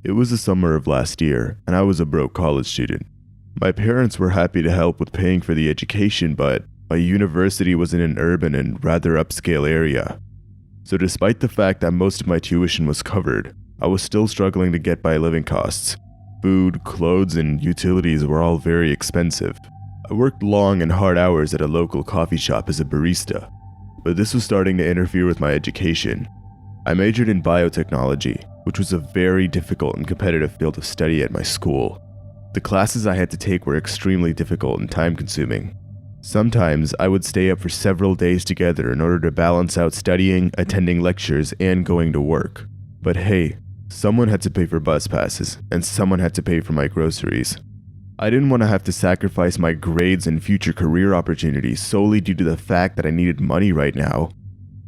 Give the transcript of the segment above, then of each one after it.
It was the summer of last year, and I was a broke college student. My parents were happy to help with paying for the education, but my university was in an urban and rather upscale area. So despite the fact that most of my tuition was covered, I was still struggling to get by living costs. Food, clothes, and utilities were all very expensive. I worked long and hard hours at a local coffee shop as a barista, but this was starting to interfere with my education. I majored in biotechnology, which was a very difficult and competitive field of study at my school. The classes I had to take were extremely difficult and time-consuming. Sometimes I would stay up for several days together in order to balance out studying, attending lectures, and going to work. But hey, someone had to pay for bus passes, and someone had to pay for my groceries. I didn't want to have to sacrifice my grades and future career opportunities solely due to the fact that I needed money right now.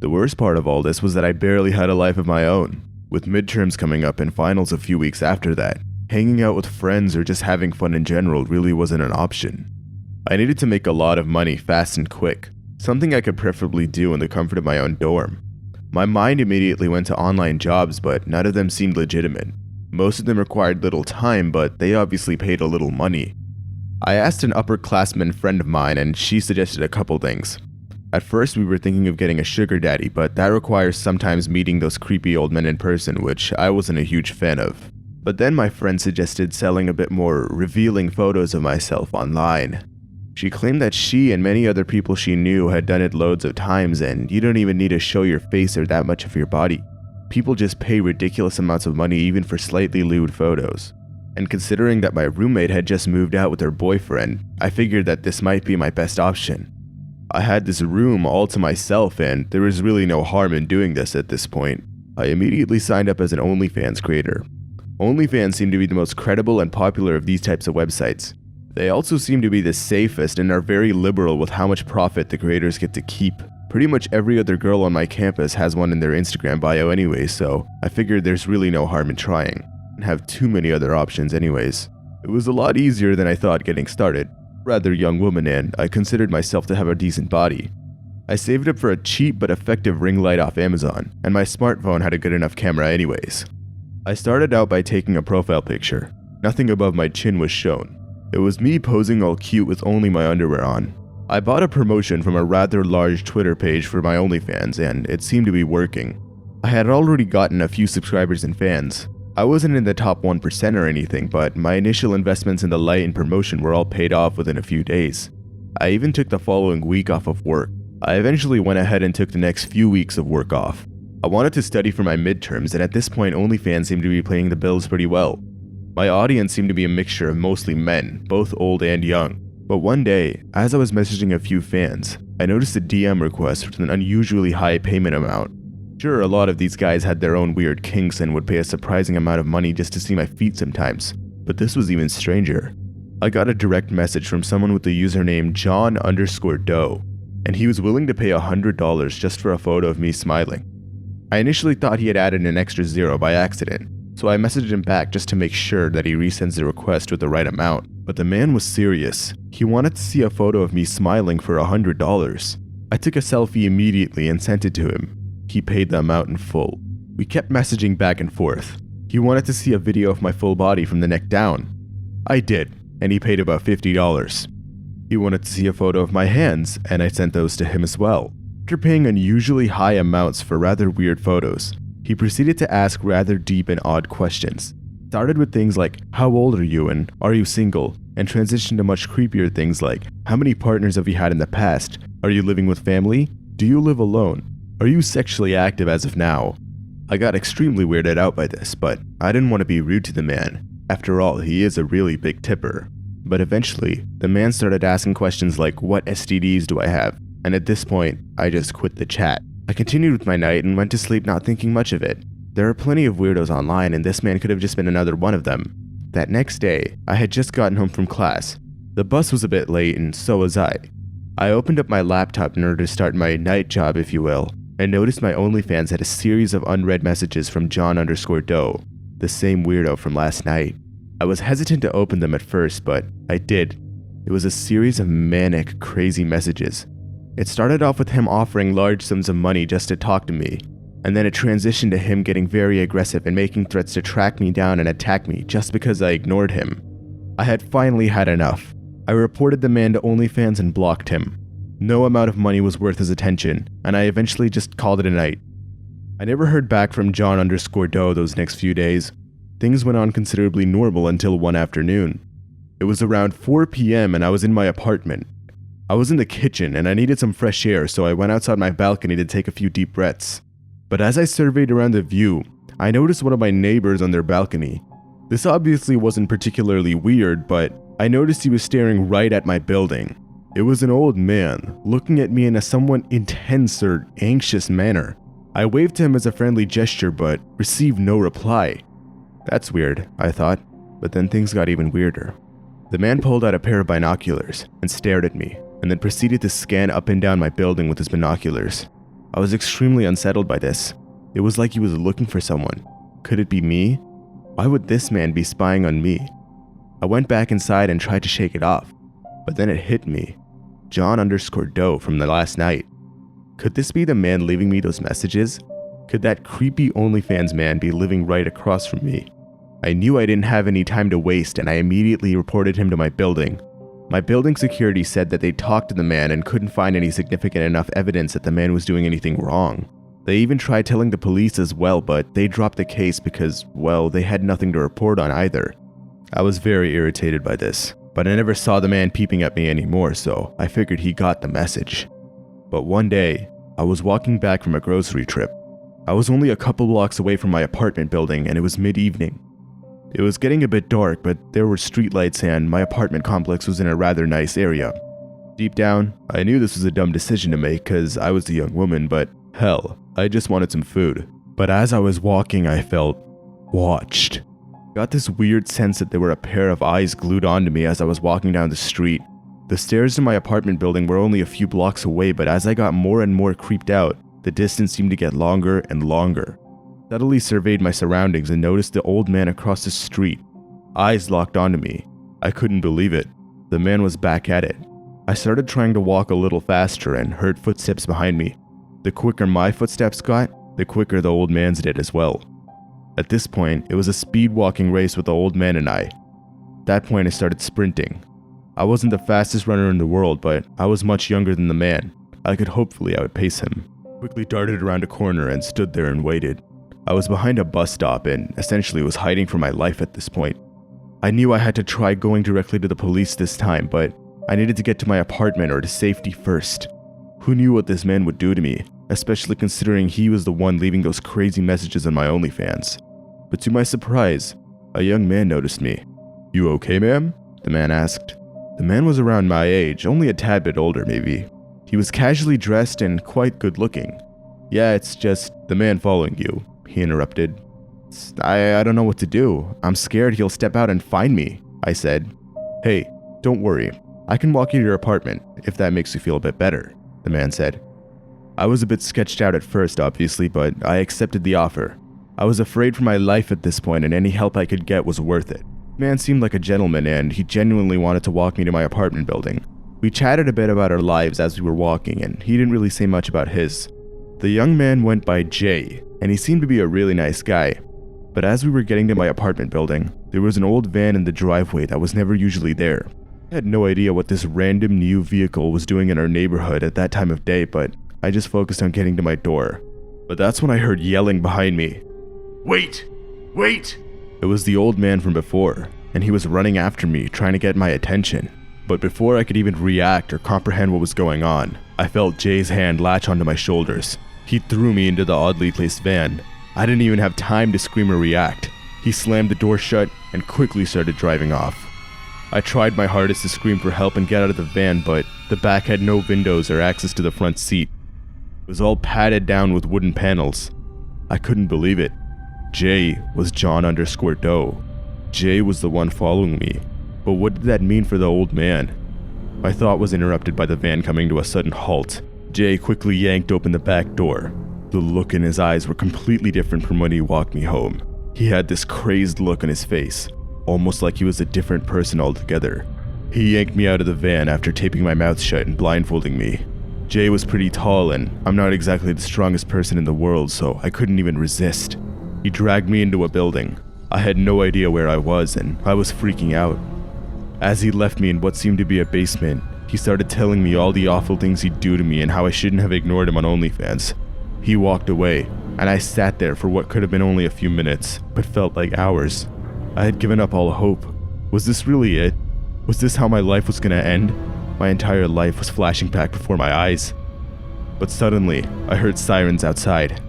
The worst part of all this was that I barely had a life of my own. With midterms coming up and finals a few weeks after that, hanging out with friends or just having fun in general really wasn't an option. I needed to make a lot of money fast and quick, something I could preferably do in the comfort of my own dorm. My mind immediately went to online jobs, but none of them seemed legitimate. Most of them required little time, but they obviously paid a little money. I asked an upperclassman friend of mine, and she suggested a couple things. At first, we were thinking of getting a sugar daddy, but that requires sometimes meeting those creepy old men in person, which I wasn't a huge fan of. But then my friend suggested selling a bit more revealing photos of myself online. She claimed that she and many other people she knew had done it loads of times, and you don't even need to show your face or that much of your body. People just pay ridiculous amounts of money even for slightly lewd photos. And considering that my roommate had just moved out with her boyfriend, I figured that this might be my best option. I had this room all to myself, and there was really no harm in doing this at this point. I immediately signed up as an OnlyFans creator. OnlyFans seem to be the most credible and popular of these types of websites. They also seem to be the safest and are very liberal with how much profit the creators get to keep. Pretty much every other girl on my campus has one in their Instagram bio anyway, so I figured there's really no harm in trying. And have too many other options anyways. It was a lot easier than I thought getting started. Rather young woman, and I considered myself to have a decent body. I saved up for a cheap but effective ring light off Amazon, and my smartphone had a good enough camera anyways. I started out by taking a profile picture. Nothing above my chin was shown. It was me posing all cute with only my underwear on. I bought a promotion from a rather large Twitter page for my OnlyFans, and it seemed to be working. I had already gotten a few subscribers and fans. I wasn't in the top 1% or anything, but my initial investments in the light and promotion were all paid off within a few days. I even took the following week off of work. I eventually went ahead and took the next few weeks of work off. I wanted to study for my midterms, and at this point OnlyFans seemed to be paying the bills pretty well. My audience seemed to be a mixture of mostly men, both old and young. But one day, as I was messaging a few fans, I noticed a DM request with an unusually high payment amount. Sure, a lot of these guys had their own weird kinks and would pay a surprising amount of money just to see my feet sometimes, but this was even stranger. I got a direct message from someone with the username John_Doe, and he was willing to pay $100 just for a photo of me smiling. I initially thought he had added an extra zero by accident, so I messaged him back just to make sure that he resends the request with the right amount, but the man was serious. He wanted to see a photo of me smiling for $100. I took a selfie immediately and sent it to him. He paid the amount in full. We kept messaging back and forth. He wanted to see a video of my full body from the neck down. I did, and he paid about $50. He wanted to see a photo of my hands, and I sent those to him as well. After paying unusually high amounts for rather weird photos, he proceeded to ask rather deep and odd questions. Started with things like, how old are you and are you single? And transitioned to much creepier things like, how many partners have you had in the past? Are you living with family? Do you live alone? Are you sexually active as of now? I got extremely weirded out by this, but I didn't want to be rude to the man. After all, he is a really big tipper. But eventually, the man started asking questions like, what STDs do I have? And at this point, I just quit the chat. I continued with my night and went to sleep not thinking much of it. There are plenty of weirdos online, and this man could have just been another one of them. That next day, I had just gotten home from class. The bus was a bit late, and so was I. I opened up my laptop in order to start my night job, if you will, and noticed my OnlyFans had a series of unread messages from John_Doe, the same weirdo from last night. I was hesitant to open them at first, but I did. It was a series of manic, crazy messages. It started off with him offering large sums of money just to talk to me. and then it transitioned to him getting very aggressive and making threats to track me down and attack me just because I ignored him. I had finally had enough. I reported the man to OnlyFans and blocked him. No amount of money was worth his attention, and I eventually just called it a night. I never heard back from John_Doe those next few days. Things went on considerably normal until one afternoon. It was around 4 p.m. and I was in my apartment. I was in the kitchen and I needed some fresh air, so I went outside my balcony to take a few deep breaths. But as I surveyed around the view, I noticed one of my neighbors on their balcony. This obviously wasn't particularly weird, but I noticed he was staring right at my building. It was an old man, looking at me in a somewhat intense or anxious manner. I waved to him as a friendly gesture, but received no reply. That's weird, I thought, but then things got even weirder. The man pulled out a pair of binoculars and stared at me, and then proceeded to scan up and down my building with his binoculars. I was extremely unsettled by this. It was like he was looking for someone. Could it be me? Why would this man be spying on me? I went back inside and tried to shake it off, but then it hit me. John_Doe from the last night. Could this be the man leaving me those messages? Could that creepy OnlyFans man be living right across from me? I knew I didn't have any time to waste, and I immediately reported him to my building. My building security said that they talked to the man and couldn't find any significant enough evidence that the man was doing anything wrong. They even tried telling the police as well, but they dropped the case because, well, they had nothing to report on either. I was very irritated by this, but I never saw the man peeping at me anymore, so I figured he got the message. But one day, I was walking back from a grocery trip. I was only a couple blocks away from my apartment building and it was mid-evening. It was getting a bit dark, but there were streetlights and my apartment complex was in a rather nice area. Deep down, I knew this was a dumb decision to make because I was a young woman, but hell, I just wanted some food. But as I was walking, I felt watched. Got this weird sense that there were a pair of eyes glued onto me as I was walking down the street. The stairs to my apartment building were only a few blocks away, but as I got more and more creeped out, the distance seemed to get longer and longer. Subtly surveyed my surroundings and noticed the old man across the street. Eyes locked onto me. I couldn't believe it. The man was back at it. I started trying to walk a little faster and heard footsteps behind me. The quicker my footsteps got, the quicker the old man's did as well. At this point, it was a speed walking race with the old man and I. At that point, I started sprinting. I wasn't the fastest runner in the world, but I was much younger than the man. I could hopefully outpace him. Quickly darted around a corner and stood there and waited. I was behind a bus stop and essentially was hiding for my life at this point. I knew I had to try going directly to the police this time, but I needed to get to my apartment or to safety first. Who knew what this man would do to me, especially considering he was the one leaving those crazy messages on my OnlyFans. But to my surprise, a young man noticed me. "You okay, ma'am?" the man asked. The man was around my age, only a tad bit older maybe. He was casually dressed and quite good looking. "Yeah, it's just the man following you," he interrupted. I don't know what to do. I'm scared he'll step out and find me," I said. "Hey, don't worry. I can walk you to your apartment, if that makes you feel a bit better," the man said. I was a bit sketched out at first, obviously, but I accepted the offer. I was afraid for my life at this point, and any help I could get was worth it. The man seemed like a gentleman, and he genuinely wanted to walk me to my apartment building. We chatted a bit about our lives as we were walking, and he didn't really say much about his. The young man went by Jay, and he seemed to be a really nice guy. But as we were getting to my apartment building, there was an old van in the driveway that was never usually there. I had no idea what this random new vehicle was doing in our neighborhood at that time of day, but I just focused on getting to my door. But that's when I heard yelling behind me. "Wait! Wait!" It was the old man from before, and he was running after me, trying to get my attention. But before I could even react or comprehend what was going on, I felt Jay's hand latch onto my shoulders. He threw me into the oddly placed van. I didn't even have time to scream or react. He slammed the door shut and quickly started driving off. I tried my hardest to scream for help and get out of the van, but the back had no windows or access to the front seat. It was all padded down with wooden panels. I couldn't believe it. Jay was John_Doe. Jay was the one following me. But what did that mean for the old man? My thought was interrupted by the van coming to a sudden halt. Jay quickly yanked open the back door. The look in his eyes were completely different from when he walked me home. He had this crazed look on his face, almost like he was a different person altogether. He yanked me out of the van after taping my mouth shut and blindfolding me. Jay was pretty tall and I'm not exactly the strongest person in the world, so I couldn't even resist. He dragged me into a building. I had no idea where I was and I was freaking out. As he left me in what seemed to be a basement, he started telling me all the awful things he'd do to me and how I shouldn't have ignored him on OnlyFans. He walked away, and I sat there for what could have been only a few minutes, but felt like hours. I had given up all hope. Was this really it? Was this how my life was gonna end? My entire life was flashing back before my eyes. But suddenly, I heard sirens outside.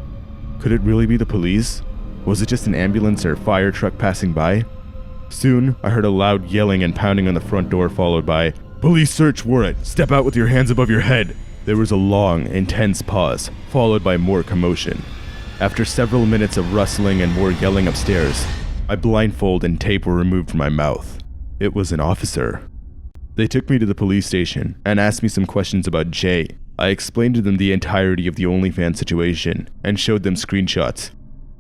Could it really be the police? Was it just an ambulance or fire truck passing by? Soon, I heard a loud yelling and pounding on the front door, followed by, "Police search warrant! Step out with your hands above your head!" There was a long, intense pause, followed by more commotion. After several minutes of rustling and more yelling upstairs, my blindfold and tape were removed from my mouth. It was an officer. They took me to the police station and asked me some questions about Jay. I explained to them the entirety of the OnlyFans situation and showed them screenshots.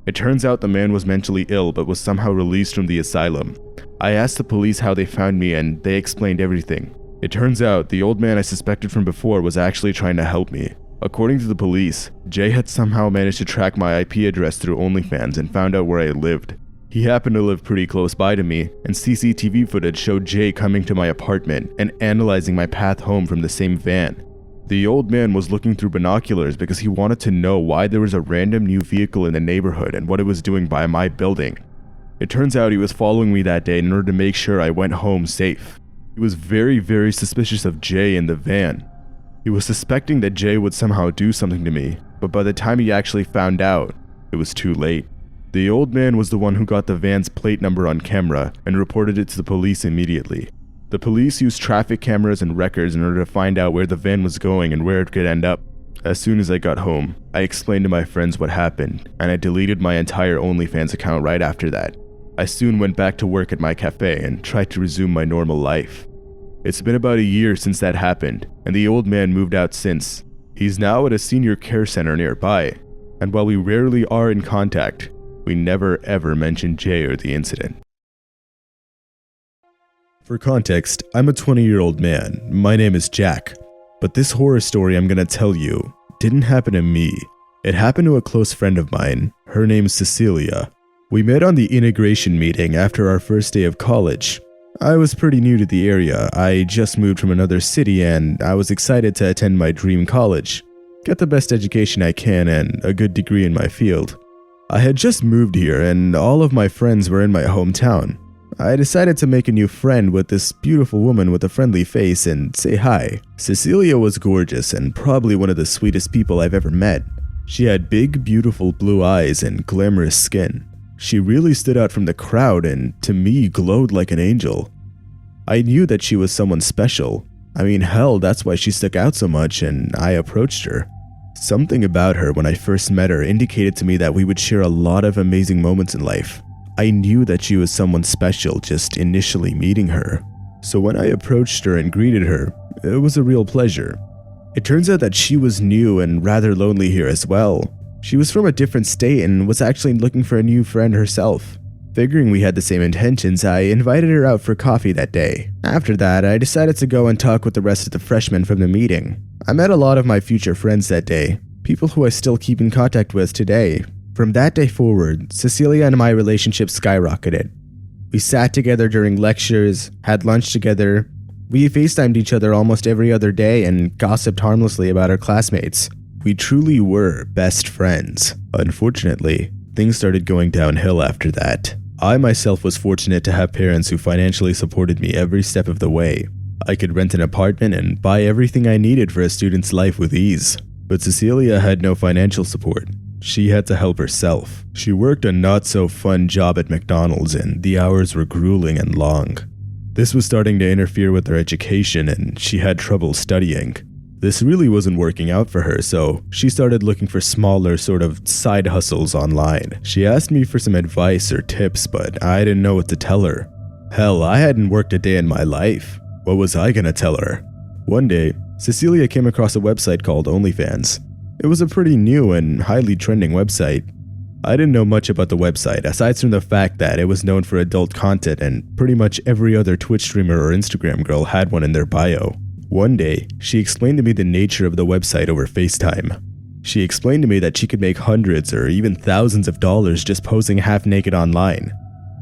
It turns out the man was mentally ill but was somehow released from the asylum. I asked the police how they found me and they explained everything. It turns out the old man I suspected from before was actually trying to help me. According to the police, Jay had somehow managed to track my IP address through OnlyFans and found out where I lived. He happened to live pretty close by to me, and CCTV footage showed Jay coming to my apartment and analyzing my path home from the same van. The old man was looking through binoculars because he wanted to know why there was a random new vehicle in the neighborhood and what it was doing by my building. It turns out he was following me that day in order to make sure I went home safe. He was very suspicious of Jay in the van. He was suspecting that Jay would somehow do something to me, but by the time he actually found out, it was too late. The old man was the one who got the van's plate number on camera and reported it to the police immediately. The police used traffic cameras and records in order to find out where the van was going and where it could end up. As soon as I got home, I explained to my friends what happened, and I deleted my entire OnlyFans account right after that. I soon went back to work at my cafe and tried to resume my normal life. It's been about a year since that happened, and the old man moved out since. He's now at a senior care center nearby, and while we rarely are in contact, we never ever mention Jay or the incident. For context, I'm a 20-year-old man. My name is Jack. But this horror story I'm gonna tell you didn't happen to me. It happened to a close friend of mine. Her name's Cecilia. We met on the integration meeting after our first day of college. I was pretty new to the area. I just moved from another city and I was excited to attend my dream college, get the best education I can and a good degree in my field. I had just moved here and all of my friends were in my hometown. I decided to make a new friend with this beautiful woman with a friendly face and say hi. Cecilia was gorgeous and probably one of the sweetest people I've ever met. She had big, beautiful blue eyes and glamorous skin. She really stood out from the crowd and, to me, glowed like an angel. I knew that she was someone special. I mean, hell, that's why she stuck out so much and I approached her. Something about her when I first met her indicated to me that we would share a lot of amazing moments in life. I knew that she was someone special just initially meeting her. So when I approached her and greeted her, it was a real pleasure. It turns out that she was new and rather lonely here as well. She was from a different state and was actually looking for a new friend herself. Figuring we had the same intentions, I invited her out for coffee that day. After that, I decided to go and talk with the rest of the freshmen from the meeting. I met a lot of my future friends that day, people who I still keep in contact with today. From that day forward, Cecilia and my relationship skyrocketed. We sat together during lectures, had lunch together. We FaceTimed each other almost every other day and gossiped harmlessly about our classmates. We truly were best friends. Unfortunately, things started going downhill after that. I myself was fortunate to have parents who financially supported me every step of the way. I could rent an apartment and buy everything I needed for a student's life with ease. But Cecilia had no financial support. She had to help herself. She worked a not-so-fun job at McDonald's and the hours were grueling and long. This was starting to interfere with her education and she had trouble studying. This really wasn't working out for her, so she started looking for smaller sort of side hustles online. She asked me for some advice or tips, but I didn't know what to tell her. Hell, I hadn't worked a day in my life. What was I gonna tell her? One day, Cecilia came across a website called OnlyFans. It was a pretty new and highly trending website. I didn't know much about the website, aside from the fact that it was known for adult content and pretty much every other Twitch streamer or Instagram girl had one in their bio. One day, she explained to me the nature of the website over FaceTime. She explained to me that she could make hundreds or even thousands of dollars just posing half-naked online.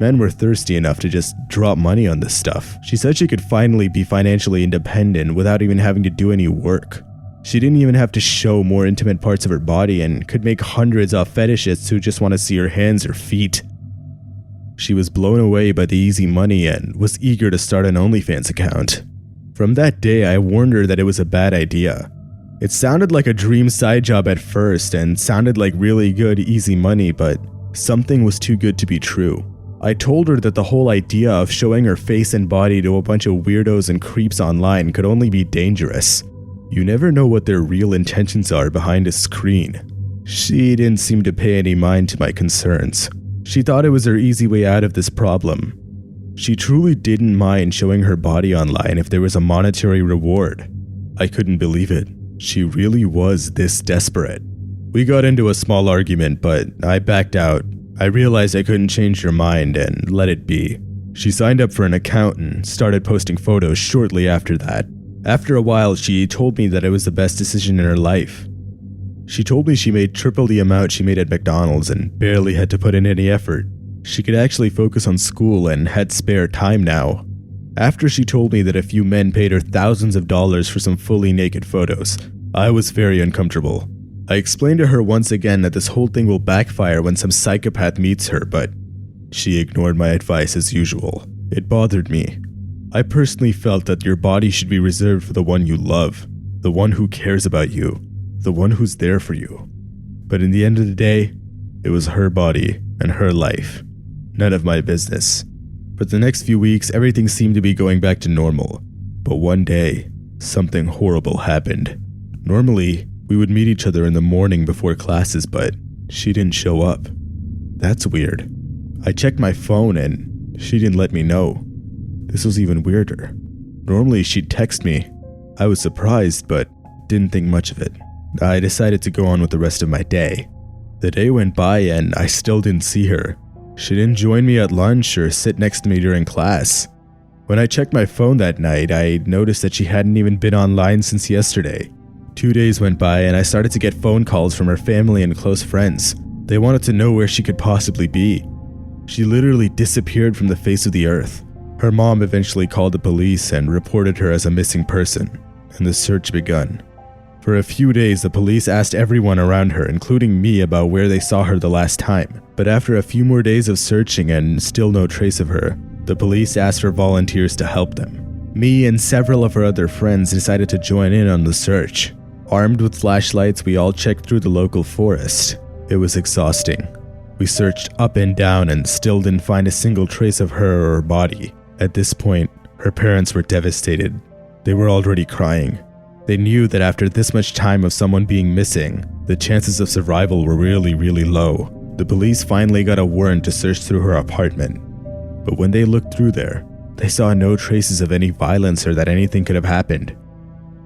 Men were thirsty enough to just drop money on this stuff. She said she could finally be financially independent without even having to do any work. She didn't even have to show more intimate parts of her body and could make hundreds off fetishists who just want to see her hands or feet. She was blown away by the easy money and was eager to start an OnlyFans account. From that day, I warned her that it was a bad idea. It sounded like a dream side job at first and sounded like really good, easy money, but something was too good to be true. I told her that the whole idea of showing her face and body to a bunch of weirdos and creeps online could only be dangerous. You never know what their real intentions are behind a screen. She didn't seem to pay any mind to my concerns. She thought it was her easy way out of this problem. She truly didn't mind showing her body online if there was a monetary reward. I couldn't believe it. She really was this desperate. We got into a small argument, but I backed out. I realized I couldn't change her mind and let it be. She signed up for an account and started posting photos shortly after that. After a while, she told me that it was the best decision in her life. She told me she made triple the amount she made at McDonald's and barely had to put in any effort. She could actually focus on school and had spare time now. After she told me that a few men paid her thousands of dollars for some fully naked photos, I was very uncomfortable. I explained to her once again that this whole thing will backfire when some psychopath meets her, but she ignored my advice as usual. It bothered me. I personally felt that your body should be reserved for the one you love, the one who cares about you, the one who's there for you. But in the end of the day, it was her body and her life. None of my business. For the next few weeks, everything seemed to be going back to normal. But one day, something horrible happened. Normally, we would meet each other in the morning before classes, but she didn't show up. That's weird. I checked my phone and she didn't let me know. This was even weirder. Normally, she'd text me. I was surprised, but didn't think much of it. I decided to go on with the rest of my day. The day went by and I still didn't see her. She didn't join me at lunch or sit next to me during class. When I checked my phone that night, I noticed that she hadn't even been online since yesterday. 2 days went by and I started to get phone calls from her family and close friends. They wanted to know where she could possibly be. She literally disappeared from the face of the earth. Her mom eventually called the police and reported her as a missing person, and the search begun. For a few days, the police asked everyone around her, including me, about where they saw her the last time. But after a few more days of searching and still no trace of her, the police asked for volunteers to help them. Me and several of her other friends decided to join in on the search. Armed with flashlights, we all checked through the local forest. It was exhausting. We searched up and down and still didn't find a single trace of her or her body. At this point, her parents were devastated. They were already crying. They knew that after this much time of someone being missing, the chances of survival were really, really low. The police finally got a warrant to search through her apartment. But when they looked through there, they saw no traces of any violence or that anything could have happened.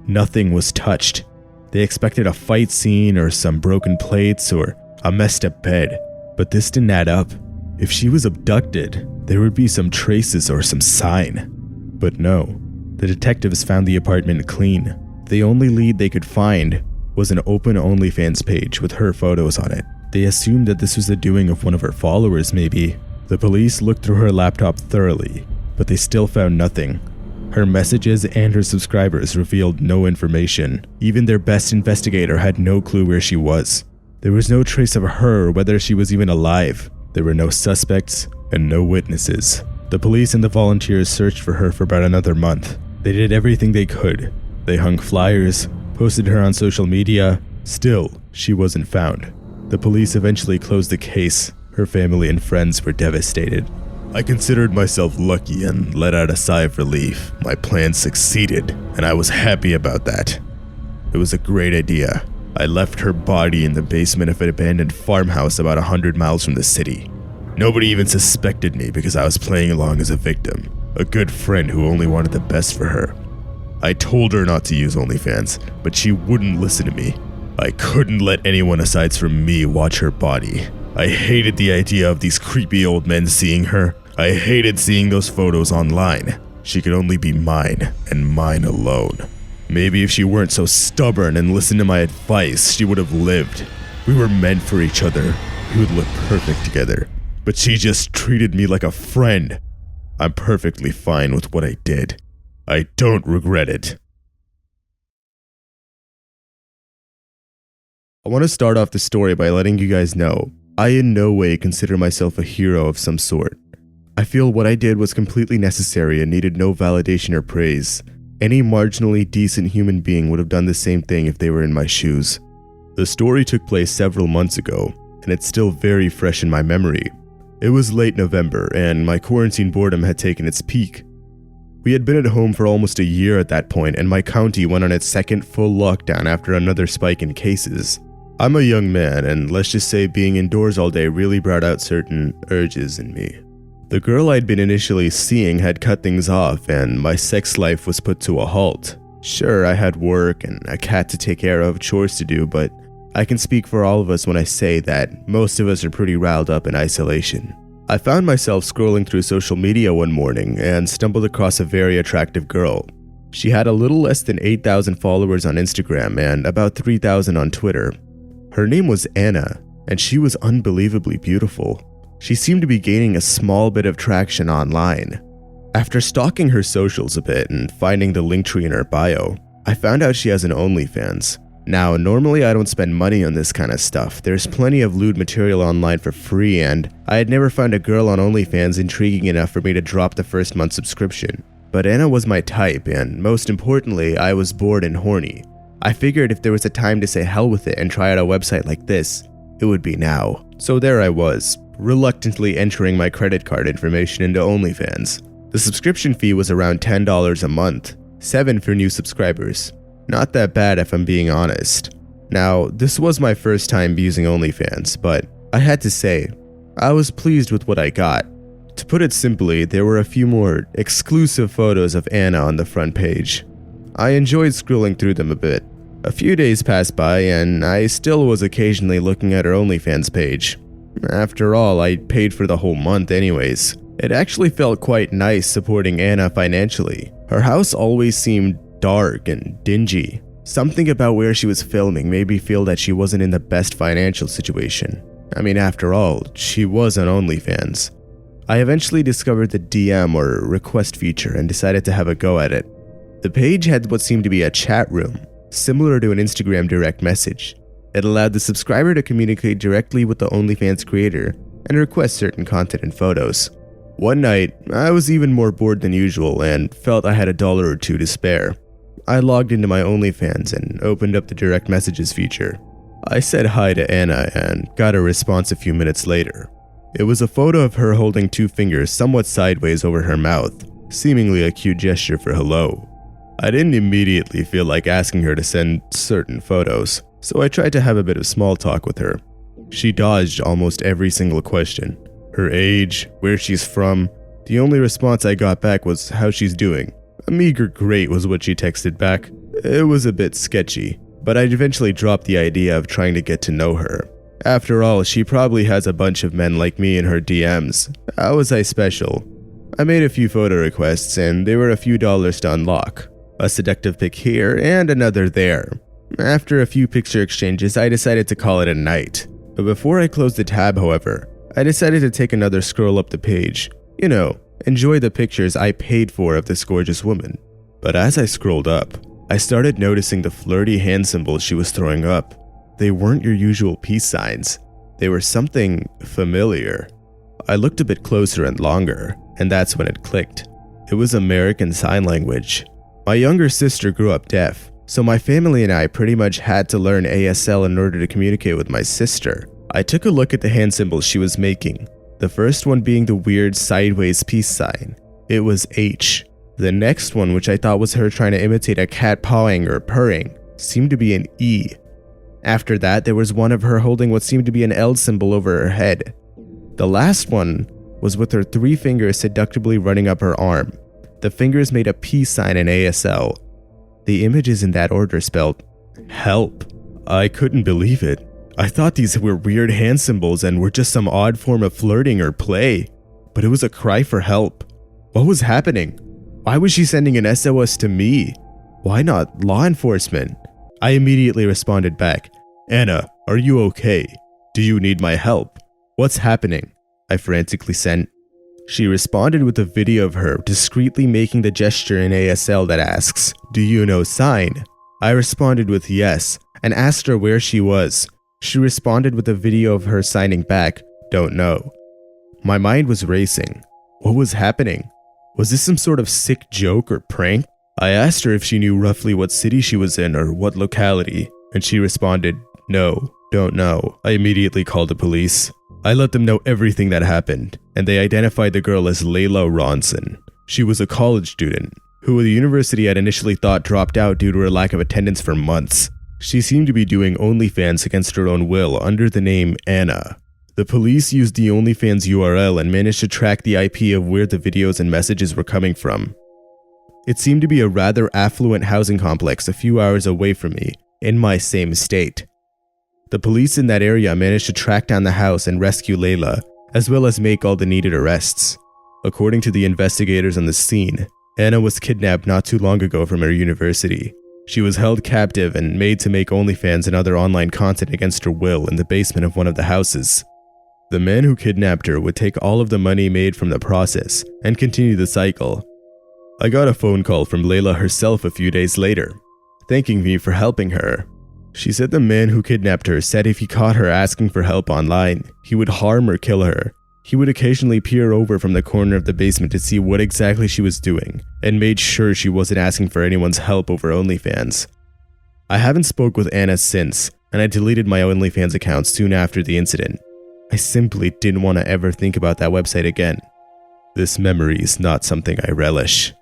Nothing was touched. They expected a fight scene or some broken plates or a messed up bed. But this didn't add up. If she was abducted, there would be some traces or some sign. But no, the detectives found the apartment clean. The only lead they could find was an open OnlyFans page with her photos on it. They assumed that this was the doing of one of her followers, maybe. The police looked through her laptop thoroughly, but they still found nothing. Her messages and her subscribers revealed no information. Even their best investigator had no clue where she was. There was no trace of her or whether she was even alive. There were no suspects and no witnesses. The police and the volunteers searched for her for about another month. They did everything they could. They hung flyers, posted her on social media. Still, she wasn't found. The police eventually closed the case. Her family and friends were devastated. I considered myself lucky and let out a sigh of relief. My plan succeeded, and I was happy about that. It was a great idea. I left her body in the basement of an abandoned farmhouse about 100 miles from the city. Nobody even suspected me because I was playing along as a victim, a good friend who only wanted the best for her. I told her not to use OnlyFans, but she wouldn't listen to me. I couldn't let anyone aside from me watch her body. I hated the idea of these creepy old men seeing her. I hated seeing those photos online. She could only be mine, and mine alone. Maybe if she weren't so stubborn and listened to my advice, she would have lived. We were meant for each other. We would look perfect together. But she just treated me like a friend. I'm perfectly fine with what I did. I don't regret it. I want to start off the story by letting you guys know I in no way consider myself a hero of some sort. I feel what I did was completely necessary and needed no validation or praise. Any marginally decent human being would have done the same thing if they were in my shoes. The story took place several months ago, and it's still very fresh in my memory. It was late November, and my quarantine boredom had taken its peak. We had been at home for almost a year at that point, and my county went on its second full lockdown after another spike in cases. I'm a young man, and let's just say being indoors all day really brought out certain urges in me. The girl I'd been initially seeing had cut things off, and my sex life was put to a halt. Sure, I had work and a cat to take care of, chores to do, but I can speak for all of us when I say that most of us are pretty riled up in isolation. I found myself scrolling through social media one morning and stumbled across a very attractive girl. She had a little less than 8,000 followers on Instagram and about 3,000 on Twitter. Her name was Anna, and she was unbelievably beautiful. She seemed to be gaining a small bit of traction online. After stalking her socials a bit and finding the link tree in her bio, I found out she has an OnlyFans. Now, normally I don't spend money on this kind of stuff. There's plenty of lewd material online for free, and I had never found a girl on OnlyFans intriguing enough for me to drop the first month subscription. But Anna was my type, and most importantly, I was bored and horny. I figured if there was a time to say hell with it and try out a website like this, it would be now. So there I was, reluctantly entering my credit card information into OnlyFans. The subscription fee was around $10 a month, $7 for new subscribers. Not that bad if I'm being honest. Now, this was my first time using OnlyFans, but I had to say, I was pleased with what I got. To put it simply, there were a few more exclusive photos of Anna on the front page. I enjoyed scrolling through them a bit. A few days passed by and I still was occasionally looking at her OnlyFans page. After all, I paid for the whole month anyways. It actually felt quite nice supporting Anna financially. Her house always seemed dark and dingy. Something about where she was filming made me feel that she wasn't in the best financial situation. I mean, after all, she was on OnlyFans. I eventually discovered the DM or request feature and decided to have a go at it. The page had what seemed to be a chat room, similar to an Instagram direct message. It allowed the subscriber to communicate directly with the OnlyFans creator and request certain content and photos. One night, I was even more bored than usual and felt I had $1 or $2 to spare. I logged into my OnlyFans and opened up the direct messages feature. I said hi to Anna and got a response a few minutes later. It was a photo of her holding 2 fingers somewhat sideways over her mouth, seemingly a cute gesture for hello. I didn't immediately feel like asking her to send certain photos, so I tried to have a bit of small talk with her. She dodged almost every single question. Her age, where she's from. The only response I got back was how she's doing. A meager great was what she texted back. It was a bit sketchy, but I eventually dropped the idea of trying to get to know her. After all, she probably has a bunch of men like me in her DMs. How was I special? I made a few photo requests and they were a few dollars to unlock. A seductive pic here and another there. After a few picture exchanges, I decided to call it a night. But before I closed the tab, however, I decided to take another scroll up the page. You know, enjoy the pictures I paid for of this gorgeous woman. But as I scrolled up, I started noticing the flirty hand symbols she was throwing up. They weren't your usual peace signs. They were something familiar. I looked a bit closer and longer, and that's when it clicked. It was American Sign Language. My younger sister grew up deaf, so my family and I pretty much had to learn ASL in order to communicate with my sister. I took a look at the hand symbols she was making, the first one being the weird sideways peace sign. It was H. The next one, which I thought was her trying to imitate a cat pawing or purring, seemed to be an E. After that, there was one of her holding what seemed to be an L symbol over her head. The last one was with her 3 fingers seductively running up her arm. The fingers made a peace sign in ASL. The images in that order spelled help. I couldn't believe it. I thought these were weird hand symbols and were just some odd form of flirting or play. But it was a cry for help. What was happening? Why was she sending an SOS to me? Why not law enforcement? I immediately responded back, Anna, are you okay? Do you need my help? What's happening? I frantically sent. She responded with a video of her discreetly making the gesture in ASL that asks, do you know sign? I responded with yes and asked her where she was. She responded with a video of her signing back, don't know. My mind was racing. What was happening? Was this some sort of sick joke or prank? I asked her if she knew roughly what city she was in or what locality, and she responded, no, don't know. I immediately called the police. I let them know everything that happened, and they identified the girl as Layla Ronson. She was a college student, who the university had initially thought dropped out due to her lack of attendance for months. She seemed to be doing OnlyFans against her own will under the name Anna. The police used the OnlyFans URL and managed to track the IP of where the videos and messages were coming from. It seemed to be a rather affluent housing complex a few hours away from me, in my same state. The police in that area managed to track down the house and rescue Layla, as well as make all the needed arrests. According to the investigators on the scene, Anna was kidnapped not too long ago from her university. She was held captive and made to make OnlyFans and other online content against her will in the basement of one of the houses. The man who kidnapped her would take all of the money made from the process and continue the cycle. I got a phone call from Layla herself a few days later, thanking me for helping her. She said the man who kidnapped her said if he caught her asking for help online, he would harm or kill her. He would occasionally peer over from the corner of the basement to see what exactly she was doing, and made sure she wasn't asking for anyone's help over OnlyFans. I haven't spoke with Anna since, and I deleted my OnlyFans account soon after the incident. I simply didn't want to ever think about that website again. This memory is not something I relish.